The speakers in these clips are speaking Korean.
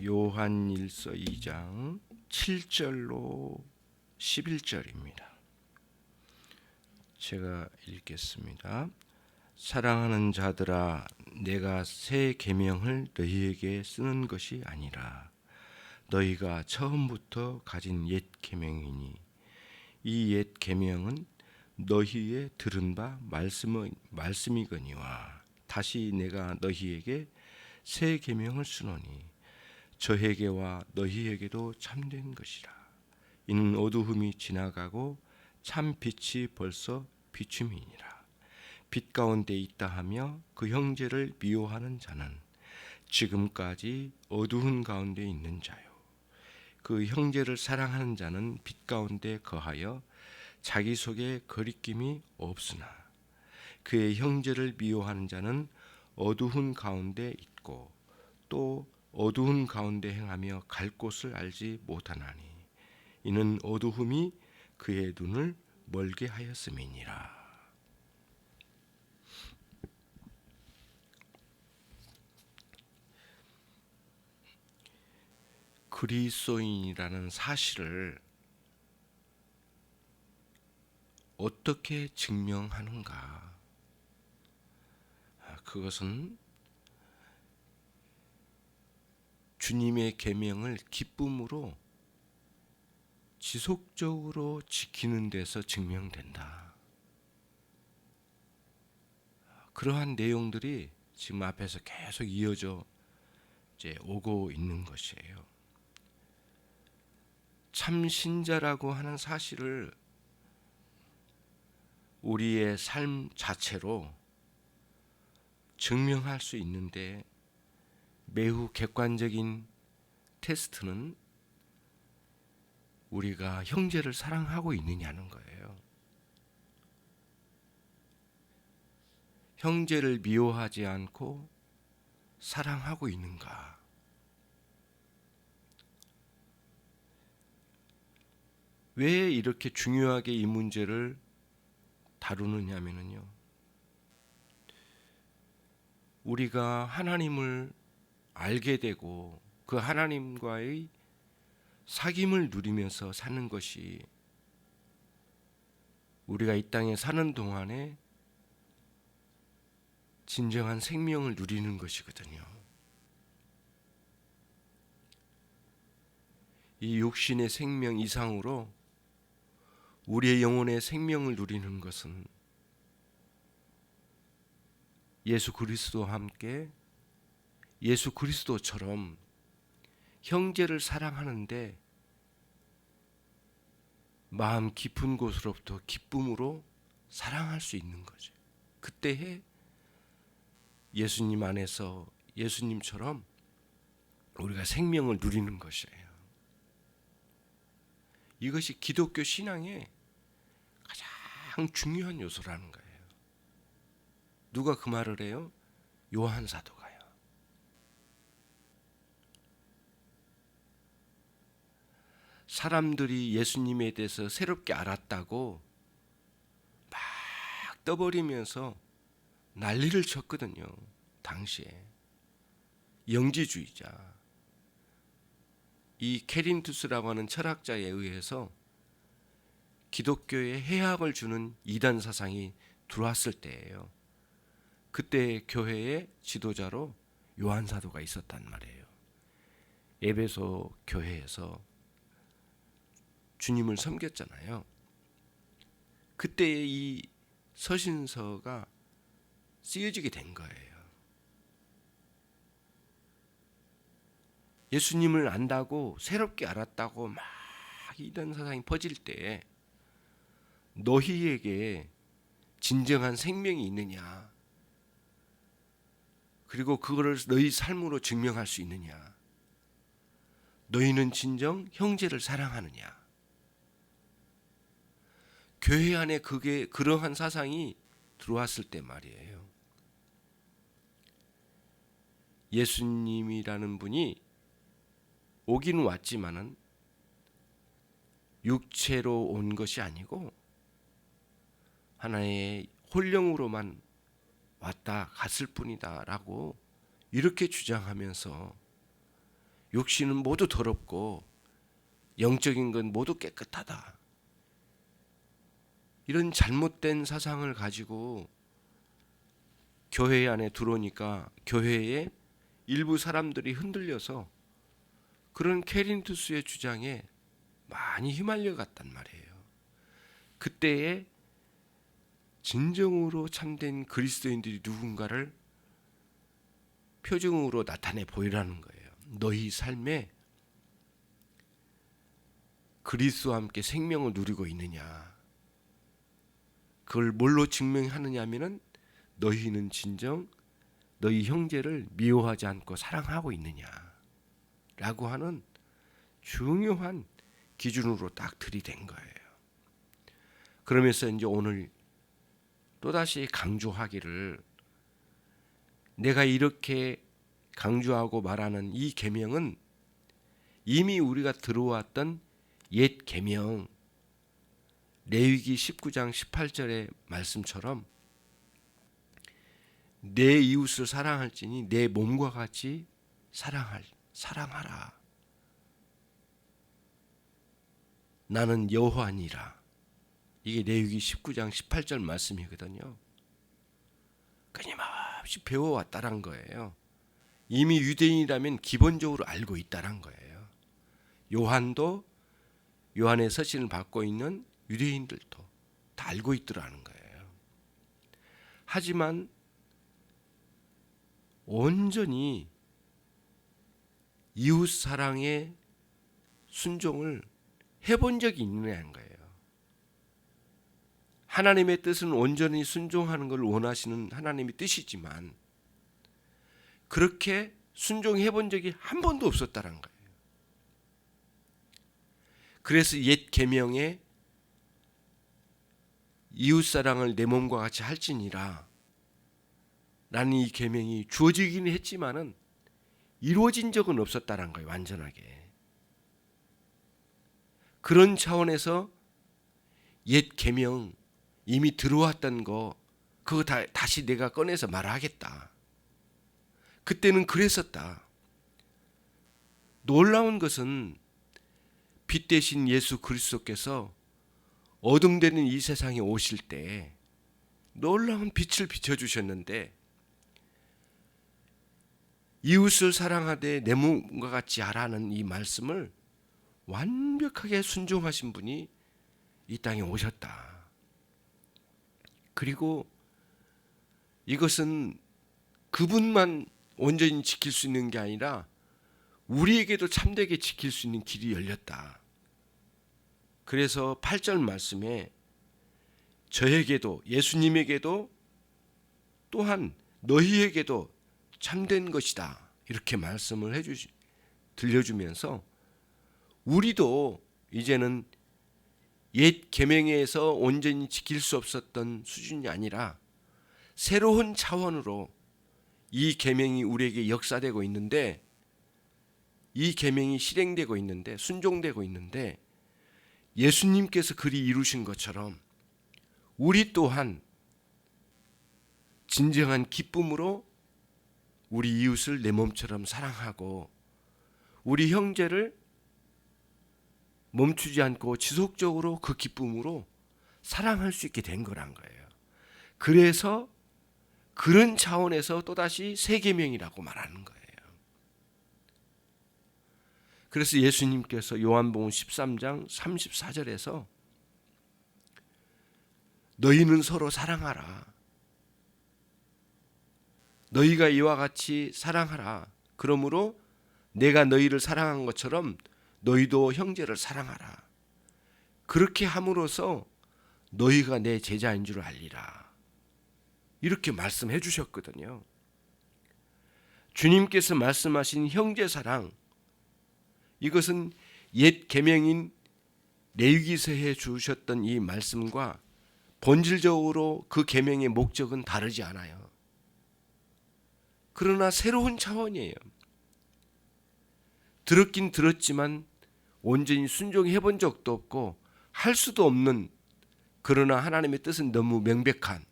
요한일서 2장 7절로 11절입니다. 제가 읽겠습니다. 사랑하는 자들아, 내가 새 계명을 너희에게 쓰는 것이 아니라 너희가 처음부터 가진 옛 계명이니 이 옛 계명은 너희의 들은 바 말씀이거니와 다시 내가 너희에게 새 계명을 쓰노니 저에게와 너희에게도 참된 것이라. 이는 어두움이 지나가고 참 빛이 벌써 비춤이니라. 빛 가운데 있다 하며 그 형제를 미워하는 자는 지금까지 어두운 가운데 있는 자요. 그 형제를 사랑하는 자는 빛 가운데 거하여 자기 속에 거리낌이 없으나 그의 형제를 미워하는 자는 어두운 가운데 있고 또 어두운 가운데 행하며 갈 곳을 알지 못하나니 이는 어두움이 그의 눈을 멀게 하였음이니라. 그리스도인이라는 사실을 어떻게 증명하는가? 그것은 주님의 계명을 기쁨으로 지속적으로 지키는 데서 증명된다. 그러한 내용들이 지금 앞에서 계속 이어져 오고 있는 것이에요. 참 신자라고 하는 사실을 우리의 삶 자체로 증명할 수 있는데 매우 객관적인 테스트는 우리가 형제를 사랑하고 있느냐는 거예요. 형제를 미워하지 않고 사랑하고 있는가? 왜 이렇게 중요하게 이 문제를 다루느냐면요. 우리가 하나님을 알게 되고 그 하나님과의 사귐을 누리면서 사는 것이 우리가 이 땅에 사는 동안에 진정한 생명을 누리는 것이거든요. 이 육신의 생명 이상으로 우리의 영혼의 생명을 누리는 것은 예수 그리스도와 함께 예수 그리스도처럼 형제를 사랑하는데 마음 깊은 곳으로부터 기쁨으로 사랑할 수 있는 거죠. 그때에 예수님 안에서 예수님처럼 우리가 생명을 누리는 것이에요. 이것이 기독교 신앙의 가장 중요한 요소라는 거예요. 누가 그 말을 해요? 요한 사도가요. 사람들이 예수님에 대해서 새롭게 알았다고 막 떠버리면서 난리를 쳤거든요. 당시에 영지주의자 이 케린투스라고 하는 철학자에 의해서 기독교에 해합을 주는 이단 사상이 들어왔을 때예요. 그때 교회의 지도자로 요한 사도가 있었단 말이에요. 에베소 교회에서 주님을 섬겼잖아요. 그때 이 서신서가 쓰여지게 된 거예요. 예수님을 안다고 새롭게 알았다고 막 이단 사상이 퍼질 때 너희에게 진정한 생명이 있느냐? 그리고 그거를 너희 삶으로 증명할 수 있느냐? 너희는 진정 형제를 사랑하느냐? 교회 안에 그러한 사상이 들어왔을 때 말이에요. 예수님이라는 분이 오긴 왔지만은 육체로 온 것이 아니고 하나의 혼령으로만 왔다 갔을 뿐이다라고 이렇게 주장하면서 육신은 모두 더럽고 영적인 건 모두 깨끗하다. 이런 잘못된 사상을 가지고 교회 안에 들어오니까 교회의 일부 사람들이 흔들려서 그런 케린투스의 주장에 많이 휘말려 갔단 말이에요. 그때에 진정으로 참된 그리스도인들이 누군가를 표정으로 나타내 보이라는 거예요. 너희 삶에 그리스도와 함께 생명을 누리고 있느냐. 그걸 뭘로 증명하느냐 하면은 너희는 진정 너희 형제를 미워하지 않고 사랑하고 있느냐 라고 하는 중요한 기준으로 딱 들이댄 거예요. 그러면서 이제 오늘 또다시 강조하기를, 내가 이렇게 강조하고 말하는 이 계명은 이미 우리가 들어왔던 옛 계명, 레위기 19장 18절의 말씀처럼 내 이웃을 사랑할지니 내 몸과 같이 사랑하라. 나는 여호와니라. 이게 레위기 19장 18절 말씀이거든요. 끊임없이 배워왔다란 거예요. 이미 유대인이라면 기본적으로 알고 있다란 거예요. 요한도 요한의 서신을 받고 있는 유대인들도 다 알고 있더라는 거예요. 하지만 온전히 이웃 사랑의 순종을 해본 적이 있느냐는 거예요. 하나님의 뜻은 온전히 순종하는 걸 원하시는 하나님의 뜻이지만 그렇게 순종해 본 적이 한 번도 없었다는 거예요. 그래서 옛 계명에 이웃 사랑을 내 몸과 같이 할지니라 라는 이 계명이 주어지긴 했지만은 이루어진 적은 없었다는 거예요. 완전하게. 그런 차원에서 옛 계명 이미 들어왔던 거 그거 다시 내가 꺼내서 말하겠다. 그때는 그랬었다. 놀라운 것은 빛 대신 예수 그리스도께서 어둠되는 이 세상에 오실 때 놀라운 빛을 비춰주셨는데 이웃을 사랑하되 내 몸과 같이 하라는 이 말씀을 완벽하게 순종하신 분이 이 땅에 오셨다. 그리고 이것은 그분만 온전히 지킬 수 있는 게 아니라 우리에게도 참되게 지킬 수 있는 길이 열렸다. 그래서 8절 말씀에 저에게도 예수님에게도 또한 너희에게도 참된 것이다. 이렇게 말씀을 들려주면서 우리도 이제는 옛 계명에서 온전히 지킬 수 없었던 수준이 아니라 새로운 차원으로 이 계명이 우리에게 역사되고 있는데 이 계명이 실행되고 있는데 순종되고 있는데 예수님께서 그리 이루신 것처럼 우리 또한 진정한 기쁨으로 우리 이웃을 내 몸처럼 사랑하고 우리 형제를 멈추지 않고 지속적으로 그 기쁨으로 사랑할 수 있게 된 거란 거예요. 그래서 그런 차원에서 또다시 새 계명이라고 말하는 거예요. 그래서 예수님께서 요한복음 13장 34절에서 너희는 서로 사랑하라. 너희가 이와 같이 사랑하라. 그러므로 내가 너희를 사랑한 것처럼 너희도 형제를 사랑하라. 그렇게 함으로써 너희가 내 제자인 줄 알리라. 이렇게 말씀해 주셨거든요. 주님께서 말씀하신 형제 사랑, 이것은 옛 계명인 레위기서에 주셨던 이 말씀과 본질적으로 그 계명의 목적은 다르지 않아요. 그러나 새로운 차원이에요. 들었긴 들었지만 온전히 순종해 본 적도 없고 할 수도 없는, 그러나 하나님의 뜻은 너무 명백한,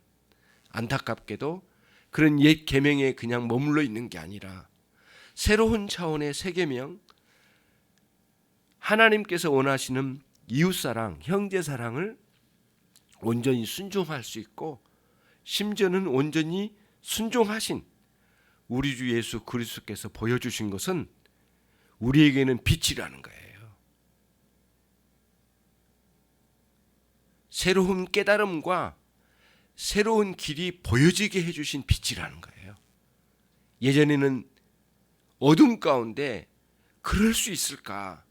안타깝게도 그런 옛 계명에 그냥 머물러 있는 게 아니라 새로운 차원의 새 계명, 하나님께서 원하시는 이웃사랑, 형제사랑을 온전히 순종할 수 있고 심지어는 온전히 순종하신 우리 주 예수 그리스도께서 보여주신 것은 우리에게는 빛이라는 거예요. 새로운 깨달음과 새로운 길이 보여지게 해주신 빛이라는 거예요. 예전에는 어둠 가운데 그럴 수 있을까?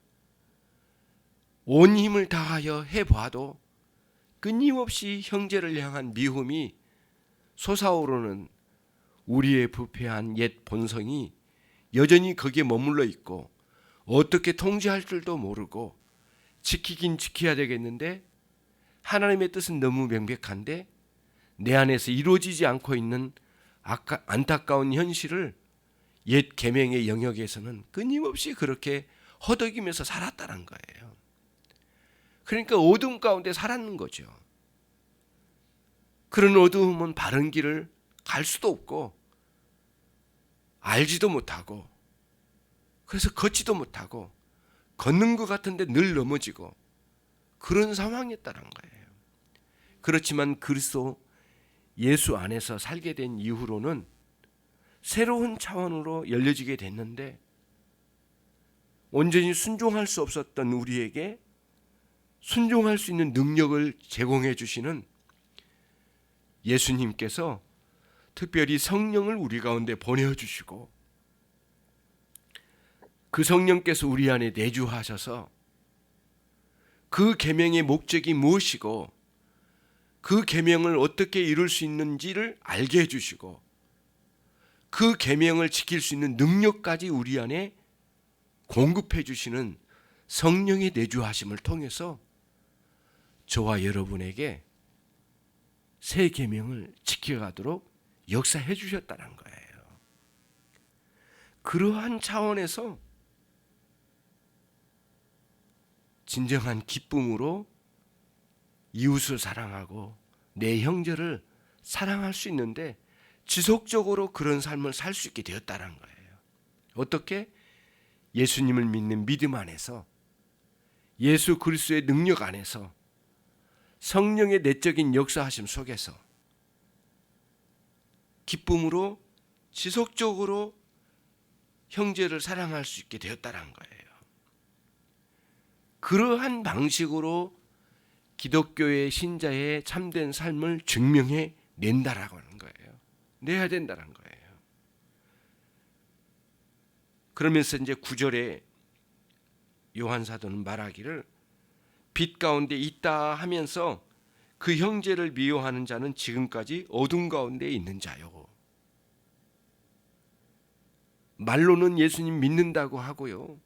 온 힘을 다하여 해봐도 끊임없이 형제를 향한 미움이 솟아오르는 우리의 부패한 옛 본성이 여전히 거기에 머물러 있고 어떻게 통제할 줄도 모르고 지키긴 지켜야 되겠는데 하나님의 뜻은 너무 명백한데 내 안에서 이루어지지 않고 있는 안타까운 현실을 옛 계명의 영역에서는 끊임없이 그렇게 허덕이면서 살았다는 거예요. 그러니까 어둠 가운데 살았는 거죠. 그런 어두움은 바른 길을 갈 수도 없고 알지도 못하고 그래서 걷지도 못하고 걷는 것 같은데 늘 넘어지고 그런 상황이었다는 거예요. 그렇지만 그리스도 예수 안에서 살게 된 이후로는 새로운 차원으로 열려지게 됐는데 온전히 순종할 수 없었던 우리에게 순종할 수 있는 능력을 제공해 주시는 예수님께서 특별히 성령을 우리 가운데 보내주시고 그 성령께서 우리 안에 내주하셔서 그 계명의 목적이 무엇이고 그 계명을 어떻게 이룰 수 있는지를 알게 해주시고 그 계명을 지킬 수 있는 능력까지 우리 안에 공급해 주시는 성령의 내주하심을 통해서 저와 여러분에게 새 계명을 지켜가도록 역사해 주셨다는 거예요. 그러한 차원에서 진정한 기쁨으로 이웃을 사랑하고 내 형제를 사랑할 수 있는데 지속적으로 그런 삶을 살 수 있게 되었다는 거예요. 어떻게? 예수님을 믿는 믿음 안에서 예수 그리스도의 능력 안에서 성령의 내적인 역사하심 속에서 기쁨으로 지속적으로 형제를 사랑할 수 있게 되었다는 거예요. 그러한 방식으로 기독교의 신자의 참된 삶을 증명해 낸다라고 하는 거예요. 내야 된다는 거예요. 그러면서 이제 9절에 요한 사도는 말하기를 빛 가운데 있다 하면서 그 형제를 미워하는 자는 지금까지 어둠 가운데 있는 자요. 말로는 예수님 믿는다고 하고요.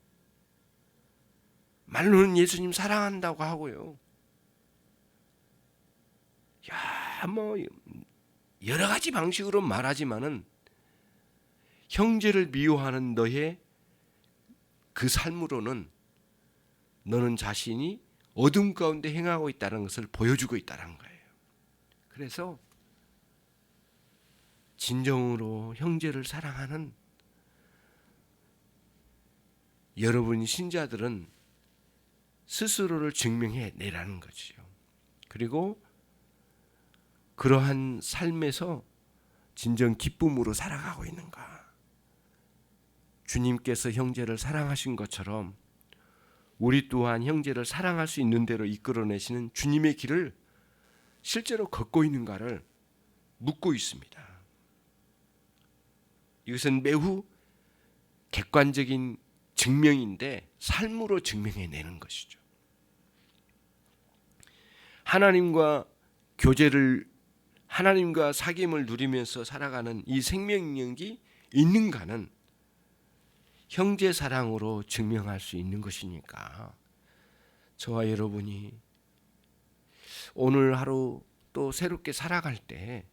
말로는 예수님 사랑한다고 하고요. 여러 가지 방식으로 말하지만은 형제를 미워하는 너의 그 삶으로는 너는 자신이 어둠 가운데 행하고 있다는 것을 보여주고 있다는 거예요. 그래서 진정으로 형제를 사랑하는 여러분 신자들은 스스로를 증명해 내라는 거지요. 그리고 그러한 삶에서 진정 기쁨으로 살아가고 있는가? 주님께서 형제를 사랑하신 것처럼 우리 또한 형제를 사랑할 수 있는 대로 이끌어내시는 주님의 길을 실제로 걷고 있는가를 묻고 있습니다. 이것은 매우 객관적인 증명인데 삶으로 증명해내는 것이죠. 하나님과 교제를 하나님과 사귐을 누리면서 살아가는 이 생명력이 있는가는 형제 사랑으로 증명할 수 있는 것이니까 저와 여러분이 오늘 하루 또 새롭게 살아갈 때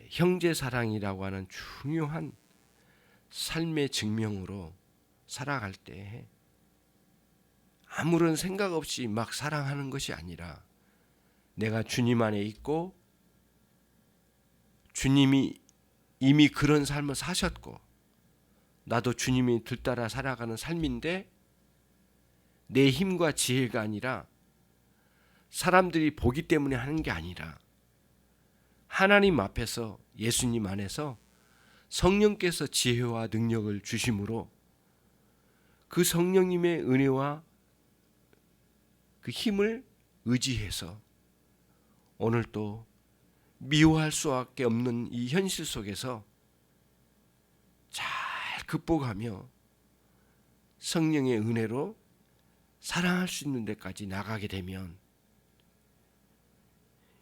형제 사랑이라고 하는 중요한 삶의 증명으로 살아갈 때 아무런 생각 없이 막 사랑하는 것이 아니라 내가 주님 안에 있고 주님이 이미 그런 삶을 사셨고 나도 주님이 들따라 살아가는 삶인데 내 힘과 지혜가 아니라 사람들이 보기 때문에 하는 게 아니라 하나님 앞에서 예수님 안에서 성령께서 지혜와 능력을 주심으로 그 성령님의 은혜와 그 힘을 의지해서 오늘 또 미워할 수밖에 없는 이 현실 속에서 잘 극복하며 성령의 은혜로 사랑할 수 있는 데까지 나가게 되면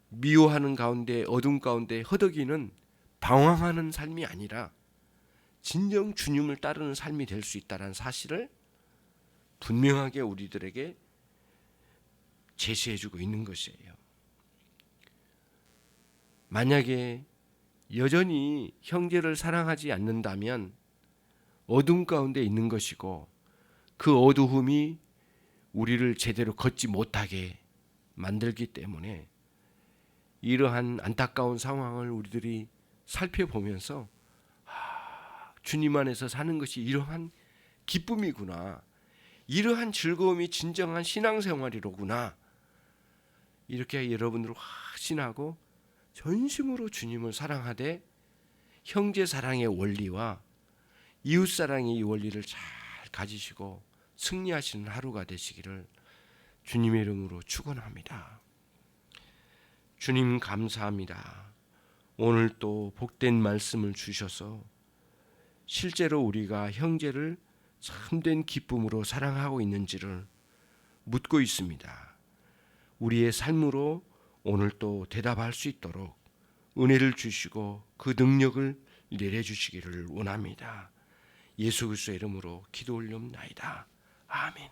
미워하는 가운데 어둠 가운데 허덕이는 방황하는 삶이 아니라 진정 주님을 따르는 삶이 될 수 있다는 사실을 분명하게 우리들에게 제시해주고 있는 것이에요. 만약에 여전히 형제를 사랑하지 않는다면 어둠 가운데 있는 것이고 그 어두움이 우리를 제대로 걷지 못하게 만들기 때문에 이러한 안타까운 상황을 우리들이 살펴보면서 주님 안에서 사는 것이 이러한 기쁨이구나, 이러한 즐거움이 진정한 신앙생활이로구나, 이렇게 여러분들 확신하고 전심으로 주님을 사랑하되 형제 사랑의 원리와 이웃 사랑의 이 원리를 잘 가지시고 승리하시는 하루가 되시기를 주님의 이름으로 축원합니다. 주님 감사합니다. 오늘 또 복된 말씀을 주셔서 실제로 우리가 형제를 참된 기쁨으로 사랑하고 있는지를 묻고 있습니다. 우리의 삶으로 오늘 또 대답할 수 있도록 은혜를 주시고 그 능력을 내려주시기를 원합니다. 예수 그리스도의 이름으로 기도 올리옵나이다. 아멘.